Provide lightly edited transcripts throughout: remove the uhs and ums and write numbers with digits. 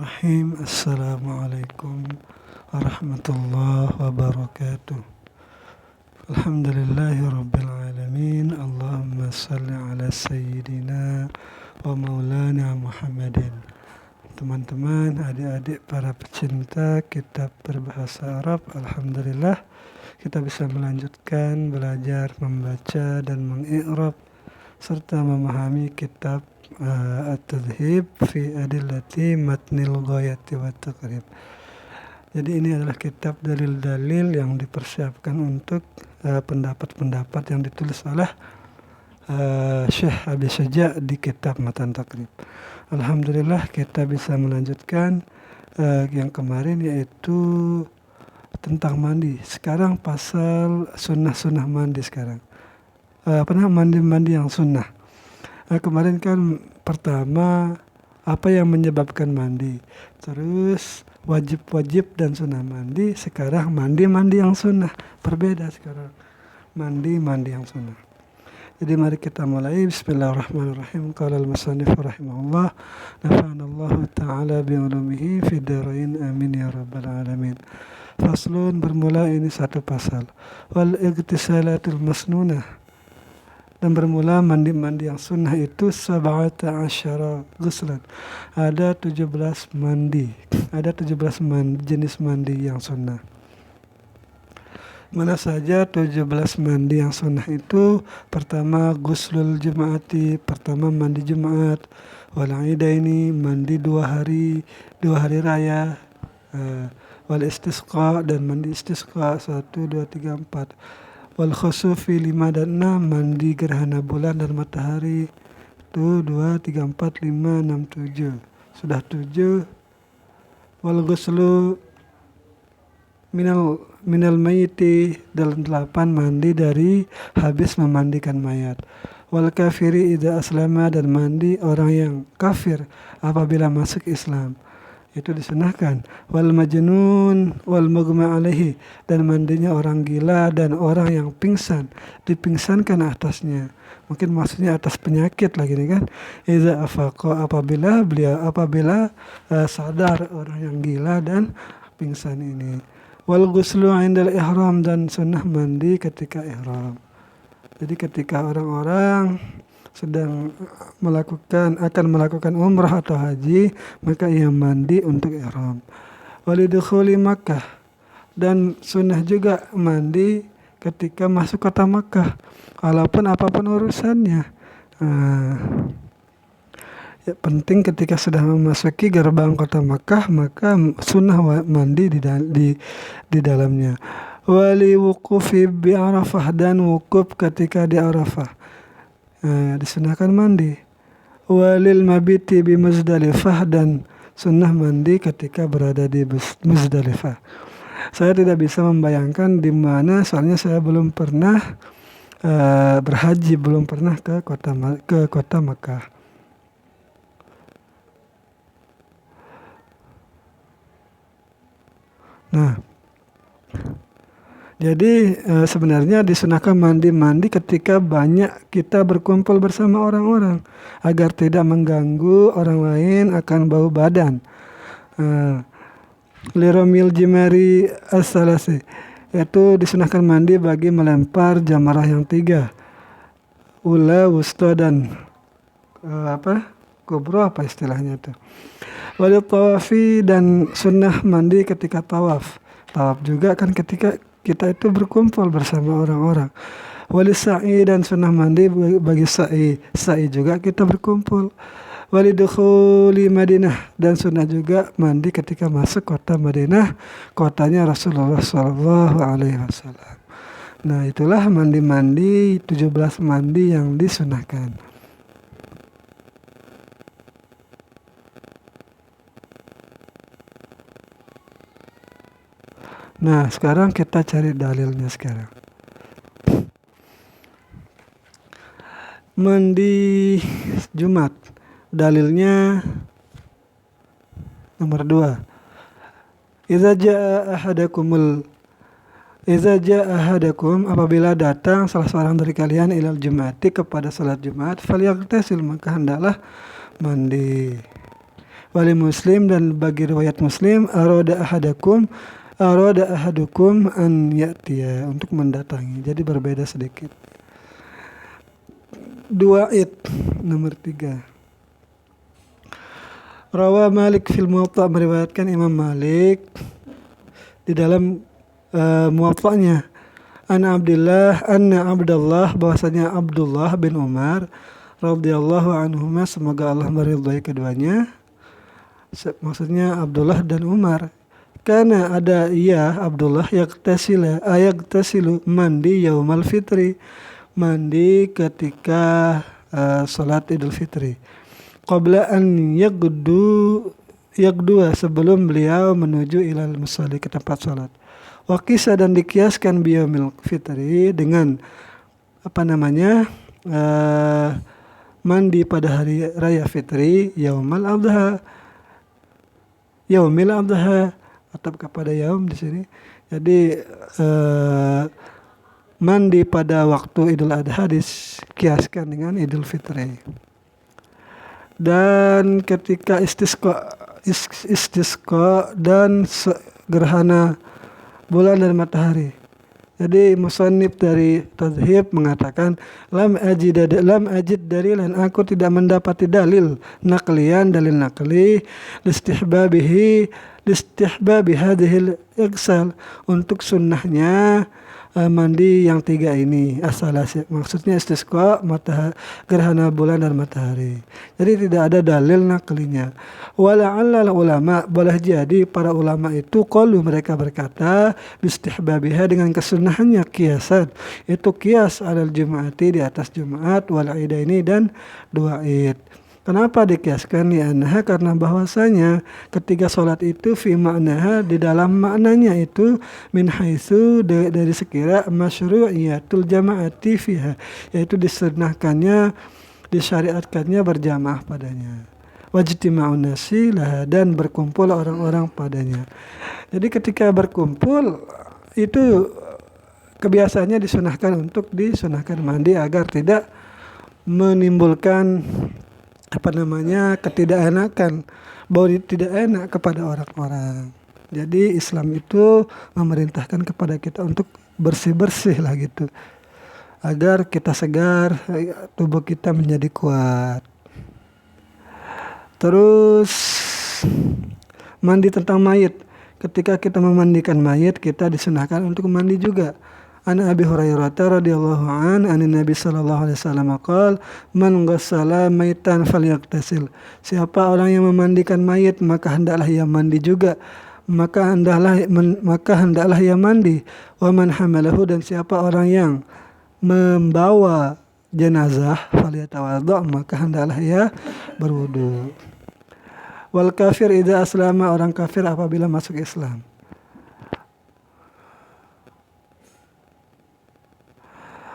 Assalamualaikum warahmatullahi wabarakatuh. Alhamdulillahi rabbil alamin. Allahumma salli ala sayyidina wa maulana Muhammadin. Teman-teman, adik-adik para pecinta kitab berbahasa Arab, alhamdulillah kita bisa melanjutkan belajar membaca dan mengi'rab serta memahami kitab At-Tadhib fi Adillati Matnil Ghayati wa Taqrib. Jadi ini adalah kitab dalil-dalil yang dipersiapkan untuk pendapat-pendapat yang ditulis oleh Syekh Abi Syuja' di kitab Matan Taqrib. Alhamdulillah kita bisa melanjutkan yang kemarin, yaitu tentang mandi. Sekarang pasal sunnah-sunnah mandi sekarang. Mandi-mandi yang sunnah. Kemarin kan pertama apa yang menyebabkan mandi, terus wajib-wajib dan sunnah mandi. Sekarang mandi-mandi yang sunnah, berbeda sekarang mandi-mandi yang sunnah. Jadi mari kita mulai. Bismillahirrahmanirrahim. Qala al-musannif rahimahullah, nafa'anallahu ta'ala bi'ulumihi fid dharain amin ya rabbal alamin. Faslun, bermula ini satu pasal. Wal igtisalatul masnunah, dan bermula mandi-mandi yang sunnah itu sab'ata asyara ghuslan. Ada 17 mandi. Ada 17 jenis mandi yang sunnah. Mana saja 17 mandi yang sunnah itu? Pertama, ghuslul jum'ati, pertama mandi Jumat. Wal idaini, mandi dua hari raya. Wal istisqa, dan mandi istisqa 1, 2, 3, 4. Wal khusufi 5 dan 6, mandi gerhana bulan dan matahari. 1, 2, 3, 4, 5, 6, 7. Sudah 7. Wal ghuslu minal mayiti, dalam 8, mandi dari habis memandikan mayat. Wal kafiri idza aslama, dan mandi orang yang kafir apabila masuk Islam, itu disunahkan. Wal majnun wal mughma alaihi, dan mandinya orang gila dan orang yang pingsan, dipingsankan atasnya. Mungkin maksudnya atas penyakit lagi nih kan. Iza afaqa, apabila sadar orang yang gila dan pingsan ini. Wal ghuslu 'indal ihram, dan sunnah mandi ketika ihram. Jadi ketika orang-orang sedang akan melakukan umrah atau haji, maka ia mandi untuk ihram. Walidukhuli Makkah, dan sunnah juga mandi ketika masuk kota Makkah, walaupun apapun urusannya. Penting ketika sudah memasuki gerbang kota Makkah, maka sunnah mandi di dalamnya. Wali wuqufi bi Arafah, dan wukuf ketika di Arafah, disunahkan mandi. Walil mabiti bi Muzdalifah, dan sunnah mandi ketika berada di Muzdalifah. Saya tidak bisa membayangkan di mana, soalnya saya belum pernah berhaji, belum pernah ke kota Makkah. Nah, jadi sebenarnya disunahkan mandi ketika banyak kita berkumpul bersama orang-orang, agar tidak mengganggu orang lain akan bau badan. Liromil jimari as-salasi, yaitu disunahkan mandi bagi melempar jamarah yang 3. Ula, wusta, dan kubro, apa istilahnya itu. Walil tawafi, dan sunnah mandi ketika tawaf. Tawaf juga kan ketika kita itu berkumpul bersama orang-orang. Wali sa'i, dan sunnah mandi bagi sa'i. Sa'i juga kita berkumpul. Wali dukhuli Madinah, dan sunnah juga mandi ketika masuk kota Madinah, kotanya Rasulullah SAW. Nah, itulah mandi-mandi, 17 mandi yang disunahkan. Nah, sekarang kita cari dalilnya sekarang. Mandi Jumat, dalilnya nomor 2. Iza ja'a ahadakum, apabila datang salah seorang dari kalian ilal jumati, kepada salat Jumat, falyaghtasil, maka hendaklah mandi. Wali Muslim dan bagi riwayat Muslim arada ahadukum an ya'tiya, untuk mendatangi. Jadi berbeda sedikit. Nomor 3. Rawa Malik fil Muwatta, meriwayatkan Imam Malik di dalam Muwatta'nya, anna Abdullah, bahwasanya Abdullah bin Umar radhiyallahu anhuma, semoga Allah meridhai keduanya, maksudnya Abdullah dan Umar, karena ada Abdullah yagtasilu, mandi yaumal fitri, mandi ketika salat Idul Fitri, qabla an yagdua, sebelum beliau menuju ilal musalli, ke tempat salat. Wakisa, dan dikiaskan biyaumil fitri dengan mandi pada hari raya fitri, yaumil adha, atau kepada yaum di sini. Jadi mandi pada waktu Idul Adha dikiaskan dengan Idul Fitri. Dan ketika istisqa dan gerhana bulan dan matahari. Jadi musannif dari Tadhib mengatakan, lam ajid dalilan, aku tidak mendapati dalil nakli listihbabi hadhil ighsal, untuk sunnahnya mandi yang 3 ini, asalasi, maksudnya istisqa, gerhana bulan dan matahari. Jadi tidak ada dalil naklinya. Wala'allal ulama, boleh jadi para ulama itu qalu, mereka berkata, bistihbabiha, dengan kesunahannya, kiasan, itu kias alal jum'ati, di atas Jumat, wal idaini, dan 2 id. Kenapa dikiaskan? Li'annaha, karena bahwasanya ketiga sholat itu fi maknaha, di dalam maknanya itu, min haitsu, dari sekira masyru'iyatul jama'ati fiha, yaitu disyariatkannya berjamaah padanya, wajtima'un nasi laha, dan berkumpul orang-orang padanya. Jadi ketika berkumpul itu kebiasaannya disunahkan mandi, agar tidak menimbulkan ketidakenakan, bau tidak enak kepada orang-orang. Jadi Islam itu memerintahkan kepada kita untuk bersih-bersih lah gitu, agar kita segar, tubuh kita menjadi kuat. Terus mandi tentang mayit. Ketika kita memandikan mayit, kita disunahkan untuk mandi juga. An Abi Hurairah radhiyallahu an Nabi sallallahu alaihi wasallam qala, man ghassala maitan falyaktasil, siapa orang yang memandikan mayit, maka hendaklah ia mandi juga, maka hendaklah ia mandi. Wa man hamalahu, dan siapa orang yang membawa jenazah, falyatawadda, maka hendaklah ia berwudu. Wal kafir idza aslama, orang kafir apabila masuk Islam.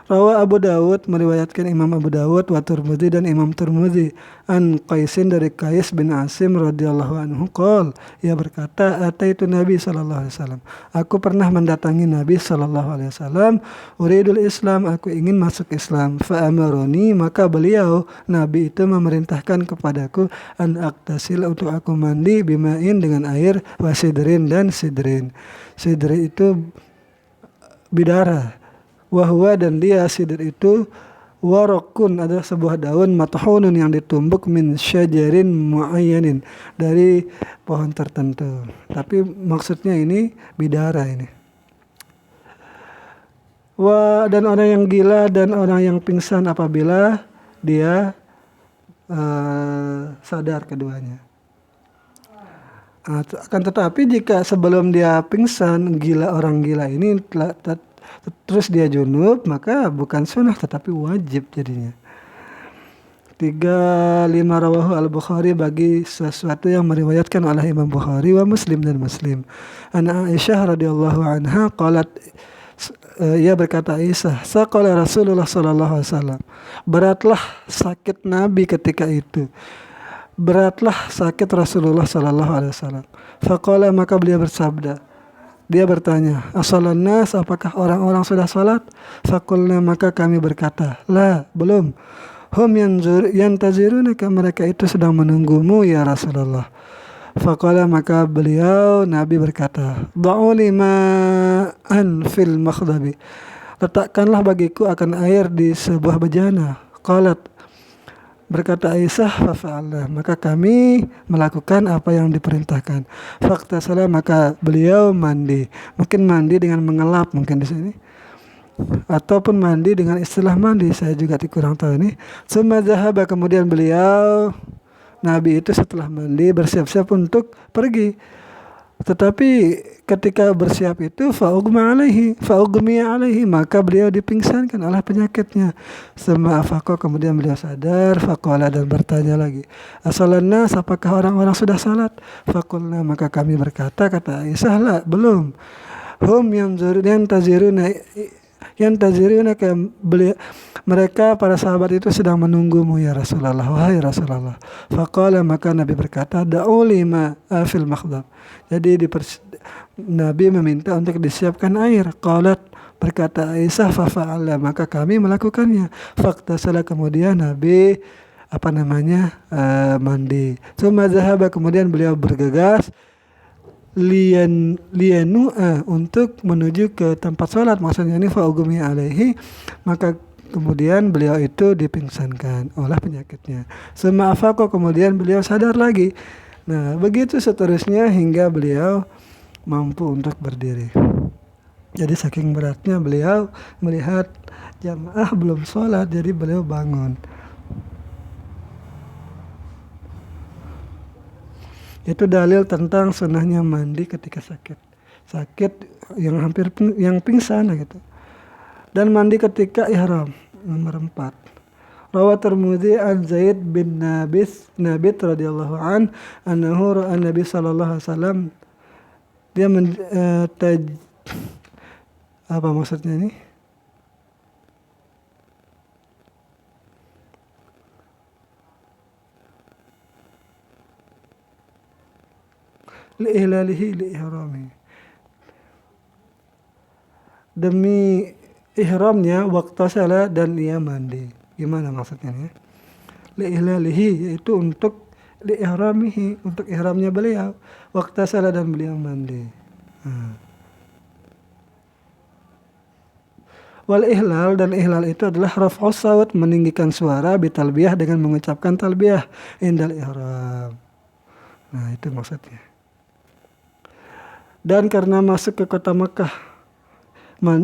Rawa Abu Dawud, meriwayatkan Imam Abu Dawud, wa Tirmidzi, dan Imam Tirmidzi, an Qaisin, dari Qais bin Asim radhiyallahu anhu qol, ia berkata, ataitu Nabi sallallahu alaihi wasallam, aku pernah mendatangi Nabi sallallahu alaihi wasallam, uridul Islam, aku ingin masuk Islam, fa amaroni, maka beliau Nabi itu memerintahkan kepadaku, an aktasil, untuk aku mandi, bima'in, dengan air, wa sidrin, dan sidrin. Sidrin itu bidara, wahwa, dan dia sidr itu warokun, adalah sebuah daun, mathunun, yang ditumbuk, min syajarin muayyanin, dari pohon tertentu. Tapi maksudnya ini bidara ini. Dan orang yang gila dan orang yang pingsan apabila dia sadar keduanya. Akan tetapi jika sebelum dia pingsan, orang gila ini terus dia junub, maka bukan sunnah tetapi wajib jadinya. 35 rawahu al-Bukhari, bagi sesuatu yang meriwayatkan oleh Imam Bukhari, wa Muslim, dan Muslim. Ana Aisyah radhiyallahu anha qalat, ia berkata, Aisyah, saqala Rasulullah sallallahu alaihi wasallam, beratlah sakit Nabi ketika itu. Beratlah sakit Rasulullah sallallahu alaihi wasallam. Faqala, maka beliau bersabda, dia bertanya, asalan nas, apakah orang-orang sudah salat? Faqulna, maka kami berkata, la, belum. Hum yantazirunaka, mereka itu sedang menunggumu ya Rasulullah. Faqala, maka beliau Nabi berkata, da'uli ma'an fil makhdabi, letakkanlah bagiku akan air di sebuah bejana. Qalat, berkata Aisyah, fafa'alna, maka kami melakukan apa yang diperintahkan. Faqtasala, maka beliau mandi. Mungkin mandi dengan mengelap mungkin di sini, ataupun mandi dengan istilah mandi, saya juga kurang tahu ini. Summa zahaba, kemudian beliau Nabi itu setelah mandi bersiap-siap untuk pergi. Tetapi ketika bersiap itu fa'ugmi alaihi, maka beliau dipingsankan oleh penyakitnya. Summa afaqa, kemudian beliau sadar, faqala, dan bertanya lagi, asalan nas, apakah orang-orang sudah salat? Faqulna, maka kami berkata, kata Aisyah, la, belum. Hum yantaziruna, mereka para sahabat itu sedang menunggumu ya Rasulullah, wahai Rasulullah. Faqala, maka Nabi berkata, da'uli ma fil makhdab, jadi Nabi meminta untuk disiapkan air. Qalat, berkata Aisyah, fafa'ala, maka kami melakukannya. Faqtasala, kemudian Nabi mandi. Summa zahaba, kemudian beliau bergegas liyanu'a, untuk menuju ke tempat sholat, maksudnya ini fa'ugumi alaihi, maka kemudian beliau itu dipingsankan oleh penyakitnya. Summa afaqa, kemudian beliau sadar lagi. Nah, begitu seterusnya hingga beliau mampu untuk berdiri. Jadi saking beratnya beliau melihat jamaah belum sholat, jadi beliau bangun. Itu dalil tentang sunnahnya mandi ketika sakit yang pingsan gitu. Dan mandi ketika ihram, nomor 4. Rawat Tirmidzi an Zaid bin Nabit radhiyallahu an annahu ra'a Nabi sallallahu alaihi wasallam, dia apa maksudnya ini? Li'ihlalihi li'ihrami, demi ihramnya, waktu salat, dan ia mandi. Gimana maksudnya ya? Li'ihlalihi, yaitu untuk li'ihramihi, untuk ihramnya beliau, waktu salat, dan beliau mandi. Wal ihlal, dan ihlal itu adalah raf'us sawt, meninggikan suara, bitalbiyah, dengan mengucapkan talbiyah indal ihram. Nah, itu maksudnya. Dan karena masuk ke kota Mekah,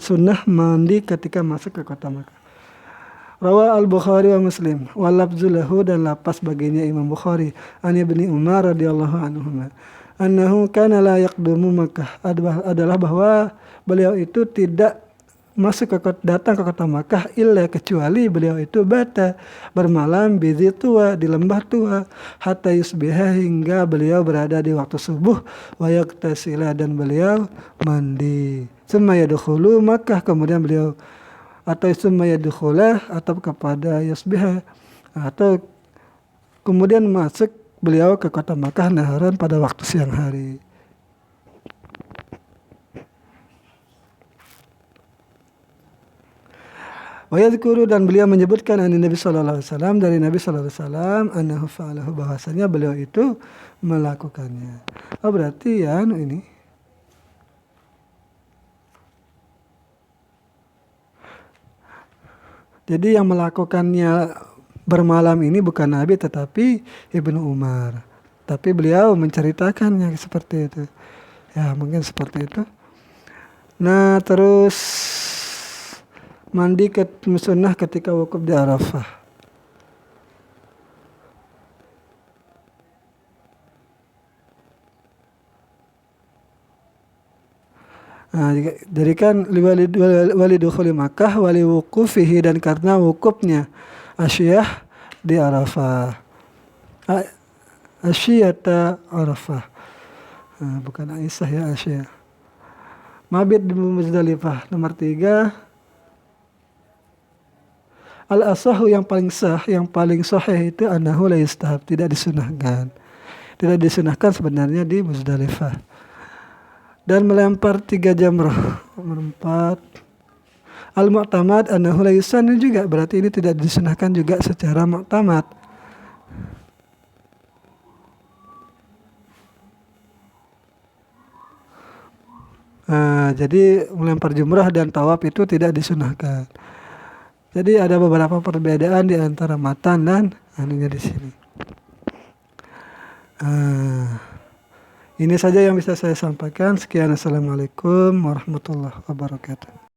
sunnah mandi ketika masuk ke kota Mekah. Rawa al-Bukhari wa Muslim wa lafzu lahu, dan lapas baginya Imam Bukhari, an Ibnu Umar radhiyallahu anhuma annahu kana la yaqdumu Makkah, adalah bahwa beliau itu tidak datang ke kota Makkah illa, kecuali beliau itu bermalam bizi tua, di lembah tua, hatta yusbiha, hingga beliau berada di waktu subuh, wa yaktasila, dan beliau mandi. Summa yadkhulu Makkah, kemudian beliau, atau summa yadkhulah, atau kepada yusbiha, atau kemudian masuk beliau ke kota Makkah naharan, pada waktu siang hari. Wa yadhkuru, dan beliau menyebutkan Nabi sallallahu alaihi wasallam, dari Nabi sallallahu alaihi wasallam, annahu fa'alahu, bahwasanya beliau itu melakukannya. Oh, berarti ya ini. Jadi yang melakukannya bermalam ini bukan Nabi, tetapi Ibnu Umar. Tapi beliau menceritakannya seperti itu. Ya, mungkin seperti itu. Nah, terus mandi sunnah ketika wukuf di Arafah. Nah, jadi kan wali dukhuli Makkah wali wukufihi, dan karena wukufnya Asyiyah di Arafah. Asyiyata Arafah. Nah, bukan Aisyah ya, Asyiyah. Mabit di Muzdalifah. Nomor 3. Al-asahu, yang paling sahih itu annahu la yustahab, tidak disunahkan. Tidak disunahkan sebenarnya di Muzdalifah. Dan melempar 3 jamrah. Nomor 4. Al-mu'tamad annahu la yusannu, juga berarti ini tidak disunahkan juga secara mu'tamad. Jadi melempar jumrah dan tawaf itu tidak disunahkan. Jadi ada beberapa perbedaan di antara matan dan anunya di sini. Ini saja yang bisa saya sampaikan. Sekian, assalamualaikum warahmatullahi wabarakatuh.